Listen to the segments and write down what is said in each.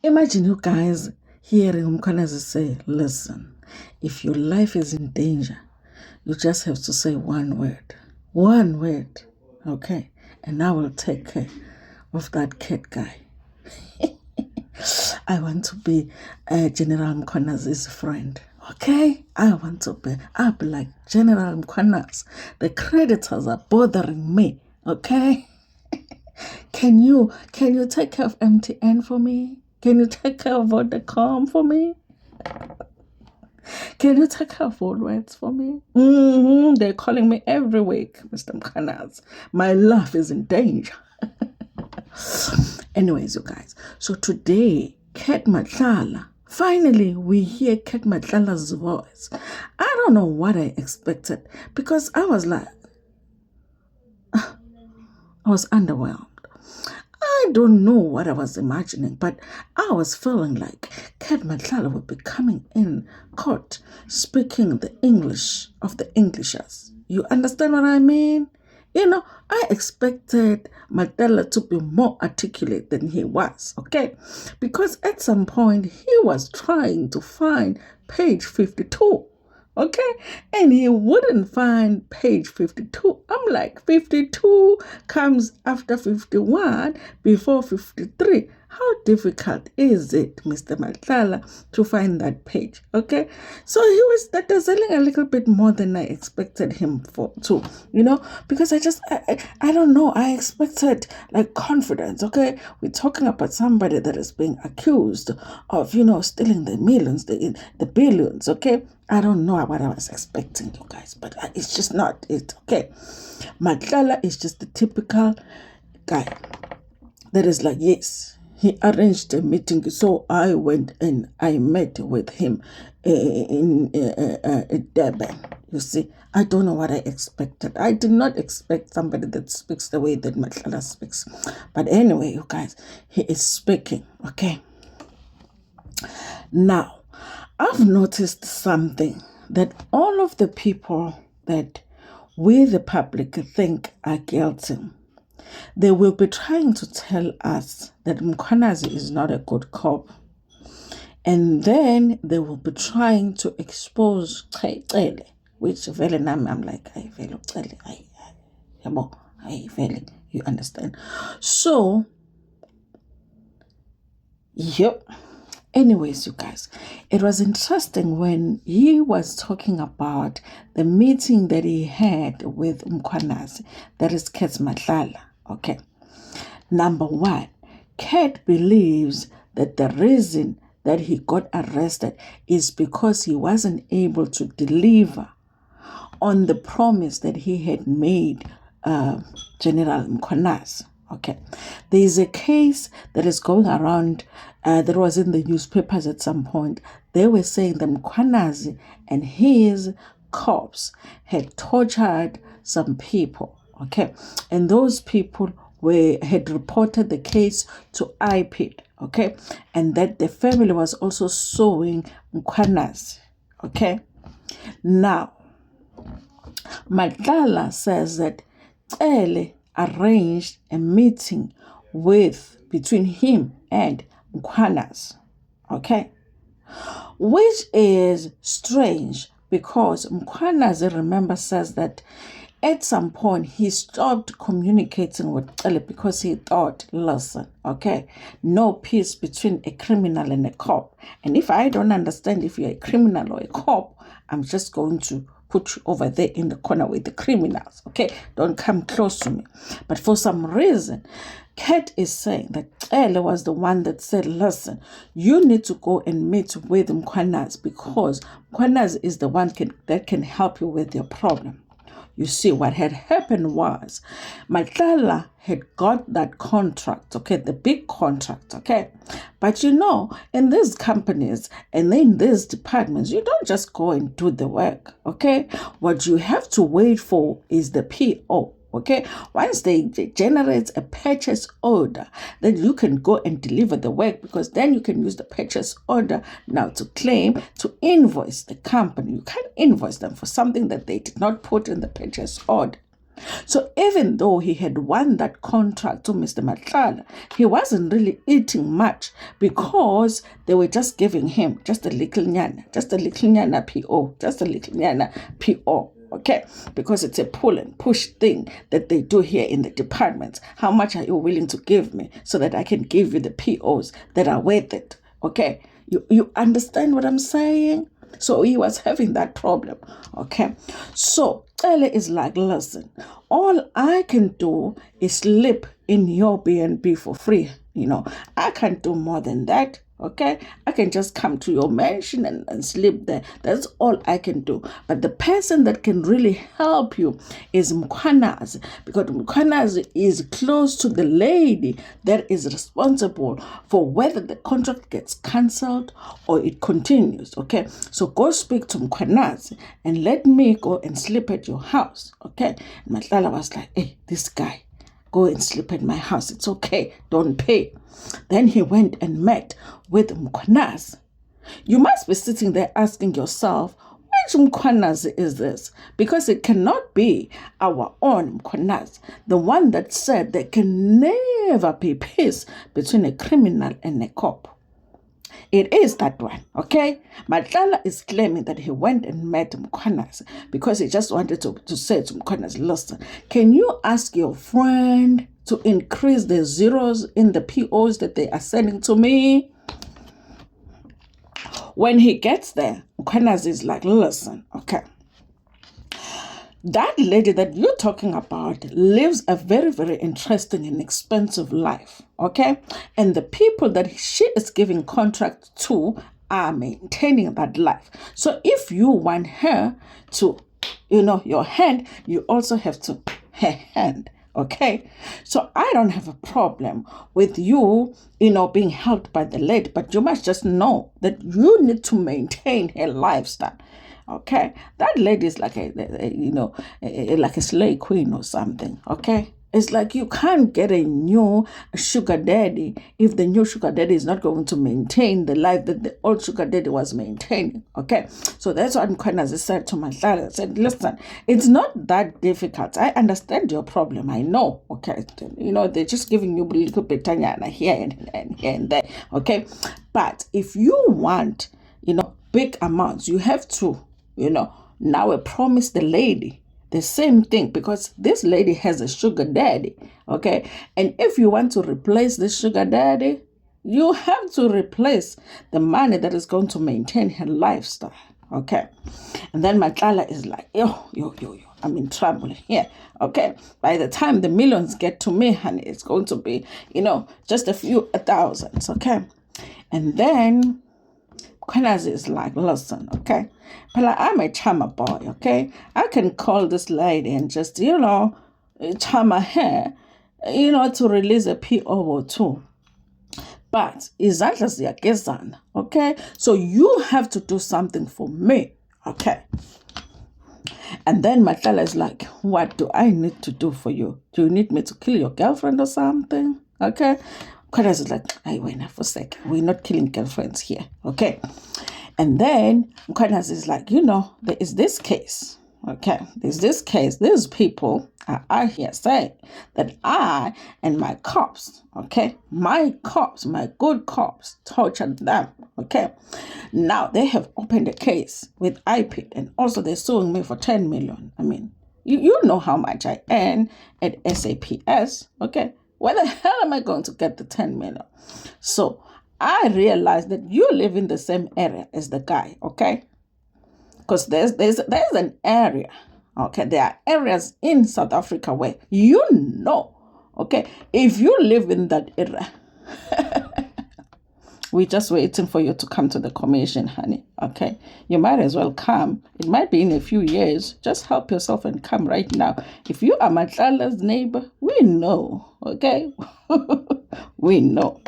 Imagine you guys hearing Mkhwanazi say, listen, if your life is in danger, you just have to say one word. One word. Okay? And I will take care of that cat guy. I want to be General Mkhwanazi's friend. Okay? I'll be like General Mkhwanazi. The creditors are bothering me. Okay? Can you take care of MTN for me? Can you take care of Vodacom for me? Can you take care of Woolworths for me? They're calling me every week, Mr. Mkhwanazi. My life is in danger. Anyways, you guys. So today, Cat Matlala. Finally, we hear Cat Matlala's voice. I don't know what I expected because I was like, I was underwhelmed. I don't know what I was imagining, but I was feeling like Cat Matlala would be coming in court speaking the English of the Englishers. You understand what I mean? You know, I expected Madala to be more articulate than he was, okay? Because at some point he was trying to find page 52. Okay, and he wouldn't find page 52. I'm like, 52 comes after 51 before 53. How difficult is it, Mr. Matlala, to find that page? Okay, so he was dazzling a little bit more than I expected him to, because I don't know. I expected like confidence. Okay, we're talking about somebody that is being accused of, stealing the millions, the billions. Okay, I don't know what I was expecting, you guys, but it's just not it. Okay, Matlala is just the typical guy that is like, yes, he arranged a meeting, so I went and I met with him in Durban. You see, I don't know what I expected. I did not expect somebody that speaks the way that Matlala speaks. But anyway, you guys, he is speaking, okay? Now, I've noticed something that all of the people that we, the public, think are guilty, they will be trying to tell us that Mkhwanazi is not a good cop. And then they will be trying to expose Cele, which very I'm like, I feel you understand? So, yep. Anyways, you guys, it was interesting when he was talking about the meeting that he had with Mkhwanazi, that is Cat Matlala. Okay. Number one, Cat believes that the reason that he got arrested is because he wasn't able to deliver on the promise that he had made General Mkhwanazi. Okay, there is a case that is going around that was in the newspapers at some point. They were saying that Mkhwanazi and his cops had tortured some people. Okay, and those people had reported the case to IPID. Okay, and that the family was also suing Mkhwanazi. Okay, now Madala says that Cele arranged a meeting between him and Mkhwanazi, okay? Which is strange because Mkhwanazi, remember, says that at some point he stopped communicating with Cele because he thought, listen, okay, no peace between a criminal and a cop. And if I don't understand if you're a criminal or a cop, I'm just going to put you over there in the corner with the criminals, okay? Don't come close to me. But for some reason, Cat is saying that Cele was the one that said, listen, you need to go and meet with Mkhwanazi because Mkhwanazi is the one that can help you with your problem. You see, what had happened was Matlala had got that contract, okay, the big contract, okay? But in these companies and in these departments, you don't just go and do the work, okay? What you have to wait for is the PO. Okay, once they generate a purchase order, then you can go and deliver the work because then you can use the purchase order now to claim to invoice the company. You can't invoice them for something that they did not put in the purchase order. So even though he had won that contract to Mr. Matlala, he wasn't really eating much because they were just giving him just a little nyana PO, just a little nyana PO. Okay, because it's a pull and push thing that they do here in the departments. How much are you willing to give me so that I can give you the POs that are worth it? Okay, you understand what I'm saying? So he was having that problem. Okay, so Ele is like, listen, all I can do is sleep in your B&B for free. I can't do more than that. Okay, I can just come to your mansion and sleep there. That's all I can do. But the person that can really help you is Mkhwanazi, because Mkhwanazi is close to the lady that is responsible for whether the contract gets cancelled or it continues. Okay, so go speak to Mkhwanazi and let me go and sleep at your house. Okay, and Matlala was like, hey, this guy, go and sleep at my house. It's okay. Don't pay. Then he went and met with Mkhwanazi. You must be sitting there asking yourself, which Mkhwanazi is this? Because it cannot be our own Mkhwanazi, the one that said there can never be peace between a criminal and a cop. It is that one, okay? Madala is claiming that he went and met Mkhwanazi because he just wanted to say to Mkhwanazi, listen, can you ask your friend to increase the zeros in the POs that they are sending to me? When he gets there, Mkhwanazi is like, listen, okay, that lady that you're talking about lives a very, very interesting and expensive life, okay? And the people that she is giving contract to are maintaining that life. So if you want her to, your hand, you also have to her hand, okay? So I don't have a problem with you, being helped by the lady, but you must just know that you need to maintain her lifestyle. Okay, that lady is like like a slave queen or something. Okay, it's like you can't get a new sugar daddy if the new sugar daddy is not going to maintain the life that the old sugar daddy was maintaining. Okay, so that's what Mkhwanazi said to Madala. I said, listen, it's not that difficult. I understand your problem. I know. Okay, they're just giving you a little bit here and here and there. Okay, but if you want, big amounts, you have to. Now I promise the lady the same thing, because this lady has a sugar daddy, okay? And if you want to replace this sugar daddy, you have to replace the money that is going to maintain her lifestyle, okay? And then Matlala is like, yo, I'm in trouble here, okay? By the time the millions get to me, honey, it's going to be, just a few thousands, okay? And then Mkhwanazi is like, listen, okay, but I'm a charmer boy, okay? I can call this lady and just, charmer her, to release a PO or two. But izandla ziyagezana, okay? So you have to do something for me, okay? And then Matlala is like, what do I need to do for you? Do you need me to kill your girlfriend or something? Okay? Mkhwanazi is like, I wait for a second. We're not killing girlfriends here. Okay. And then Mkhwanazi is like, there is this case. Okay. There's this case. These people are here saying that I and my cops, okay, my good cops tortured them. Okay. Now they have opened a case with IPID, and also they're suing me for 10 million. I mean, you know how much I earn at SAPS. Okay. Where the hell am I going to get the 10 million? So I realized that you live in the same area as the guy, okay? Because there's an area, okay? There are areas in South Africa where okay? If you live in that area, we're just waiting for you to come to the commission, honey, okay? You might as well come. It might be in a few years. Just help yourself and come right now. If you are Matlala's neighbor, we know, okay? We know.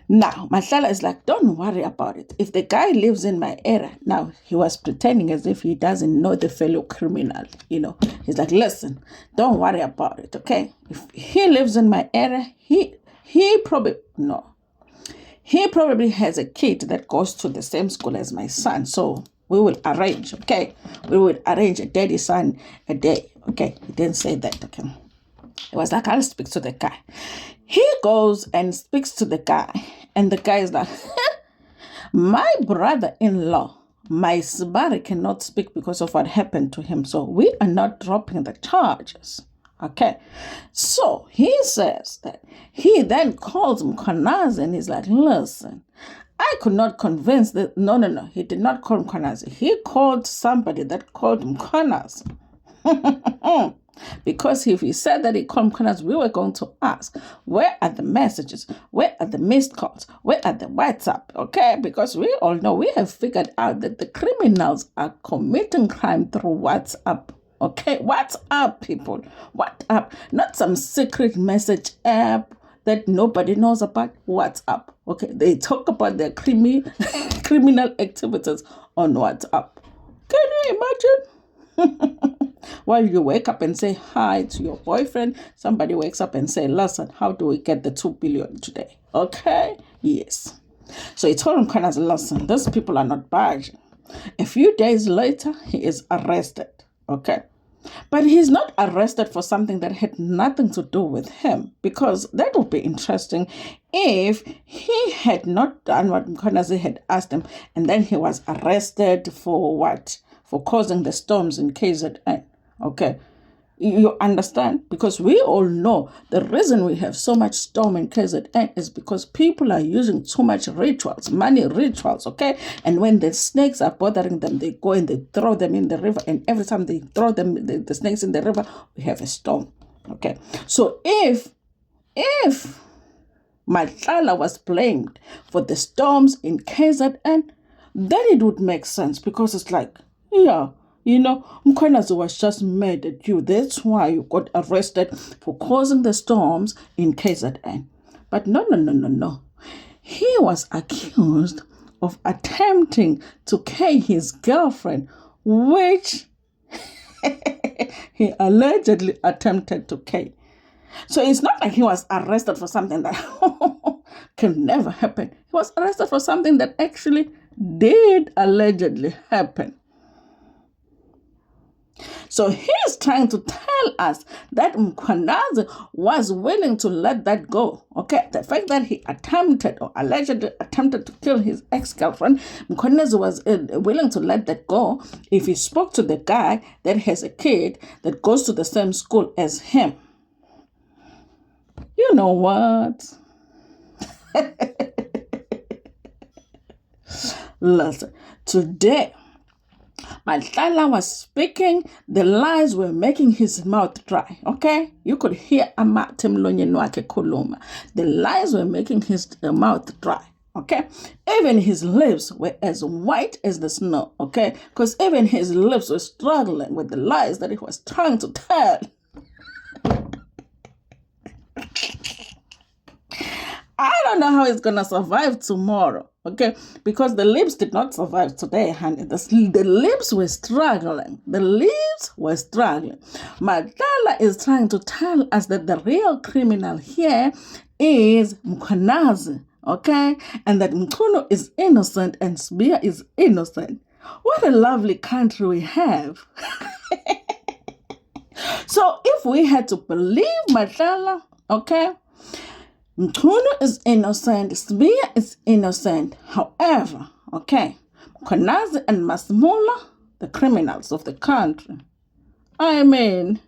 Now, Matlala is like, don't worry about it. If the guy lives in my area, now he was pretending as if he doesn't know the fellow criminal, He's like, listen, don't worry about it, okay? If he lives in my area, he probably has a kid that goes to the same school as my son. So We will arrange, okay? We will arrange a daddy son a day, okay? He didn't say that, okay? It was like, I'll speak to the guy. He goes and speaks to the guy, and the guy is like, my brother-in-law, my Sibari, cannot speak because of what happened to him, so we are not dropping the charges. Okay, so he says that he then calls Mkhwanazi and he's like, listen, I could not convince that. No, he did not call Mkhwanazi. He called somebody that called Mkhwanazi. Because if he said that he called Mkhwanazi, we were going to ask, where are the messages? Where are the missed calls? Where are the WhatsApp? Okay, because we all know, we have figured out that the criminals are committing crime through WhatsApp. Okay, WhatsApp, people. WhatsApp, not some secret message app that nobody knows about. WhatsApp. Okay, they talk about their criminal activities on WhatsApp. Can you imagine? While you wake up and say hi to your boyfriend, somebody wakes up and say, listen, how do we get the 2 billion today? Okay? Yes. So he told him, listen, these people are not budging. A few days later, he is arrested. Okay? But he's not arrested for something that had nothing to do with him, because that would be interesting if he had not done what Mkhwanazi had asked him, and then he was arrested for what? For causing the storms in KZN. Okay? You understand? Because we all know the reason we have so much storm in KZN is because people are using too much rituals, money rituals, okay? And when the snakes are bothering them, they go and they throw them in the river. And every time they throw them, the snakes in the river, we have a storm, okay? So if Matlala was blamed for the storms in KZN, then it would make sense, because it's like, yeah, you know, Mkhwanazi was just mad at you. That's why you got arrested for causing the storms in KZN. But no. He was accused of attempting to kill his girlfriend, which he allegedly attempted to kill. So it's not like he was arrested for something that can never happen. He was arrested for something that actually did allegedly happen. So he's trying to tell us that Mkhwanazi was willing to let that go. Okay, the fact that he attempted or allegedly attempted to kill his ex-girlfriend, Mkhwanazi was willing to let that go if he spoke to the guy that has a kid that goes to the same school as him. You know what? Listen, today, Matlala was speaking, the lies were making his mouth dry, okay? You could hear amate mlonyeni wakhe khuluma. The lies were making his mouth dry, okay? Even his lips were as white as the snow, okay? Because even his lips were struggling with the lies that he was trying to tell. I don't know how he's going to survive tomorrow, okay? Because the lips did not survive today, honey. The lips were struggling. The lips were struggling. Madala is trying to tell us that the real criminal here is Mkhwanazi, okay? And that Mkhunu is innocent and Sbia is innocent. What a lovely country we have. So if we had to believe Madala, okay, Mkhunu is innocent, Sbia is innocent. However, okay, Mkhwanazi and Masimula, the criminals of the country. I mean,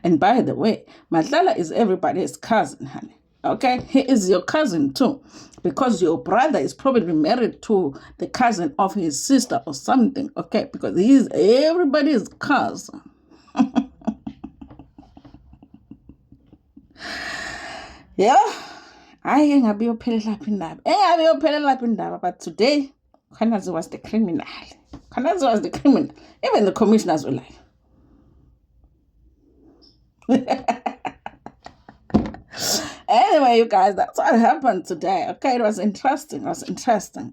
and by the way, Madala is everybody's cousin, honey. Okay, he is your cousin too, because your brother is probably married to the cousin of his sister or something. Okay, because he is everybody's cousin. Yeah, I ain't gonna be ophelela pindaba. But today, Mkhwanazi was the criminal. Mkhwanazi was the criminal. Even the commissioners were like. Anyway, you guys, that's what happened today. Okay, it was interesting.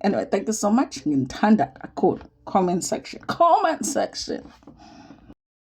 Anyway, thank you so much. Comment section.